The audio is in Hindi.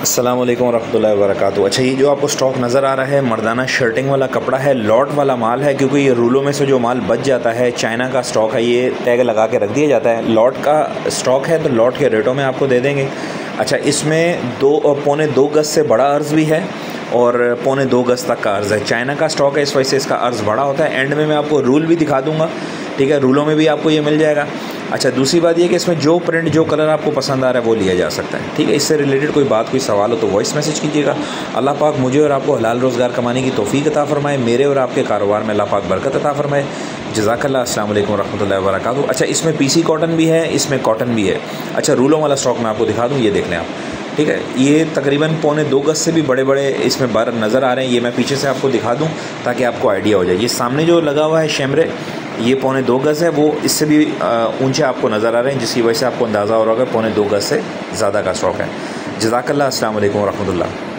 अस्सलाम वालेकुम रहमतुल्लाहि व बरकातुहू। अच्छा, ये जो आपको स्टॉक नज़र आ रहा है मर्दाना शर्टिंग वाला कपड़ा है, लॉट वाला माल है, क्योंकि ये रूलों में से जो माल बच जाता है चाइना का स्टॉक है, ये टैग लगा के रख दिया जाता है। लॉट का स्टॉक है तो लॉट के रेटों में आपको दे देंगे। अच्छा, इसमें 2 गज़ से बड़ा अर्ज़ भी है और 2.25 गज़ तक का अर्ज़ है। चाइना का स्टॉक है, इस वजह से इसका अर्ज़ बड़ा होता है। एंड में मैं आपको रूल भी दिखा दूँगा, ठीक है, रूलों में भी आपको ये मिल जाएगा। अच्छा, दूसरी बात ये कि इसमें जो प्रिंट जो कलर आपको पसंद आ रहा है वो लिया जा सकता है, ठीक है। इससे रिलेटेड कोई बात कोई सवाल हो तो वॉइस मैसेज कीजिएगा। अल्लाह पाक मुझे और आपको हलाल रोज़गार कमाने की तौफीक अता फ़रमाए, मेरे और आपके कारोबार में अल्लाह पाक बरकत अता फ़रमाए। जज़ाकल्लाह। अस्सलाम वालेकुम रहमतुल्लाहि व बरकातुहू। अच्छा, इसमें पीसी कॉटन भी है, इसमें कॉटन भी है। अच्छा, रूलों वाला स्टॉक मैं आपको दिखा दूँ, ये देख लें आप, ठीक है। ये तकरीबन 2.25 गज़ से भी बड़े बड़े इसमें बार नज़र आ रहे हैं। ये मैं पीछे से आपको दिखा दूँ ताकि आपको आइडिया हो जाए। ये सामने जो लगा हुआ है शैमरे, ये 2.25 गज़ है, वो इससे भी ऊंचे आपको नज़र आ रहे हैं, जिसकी वजह से आपको अंदाज़ा हो रहा होगा 2.25 गज़ से ज़्यादा का स्टॉक है। जज़ाकल्लाह। अस्सलाम वालेकुम रहमतुल्लाह।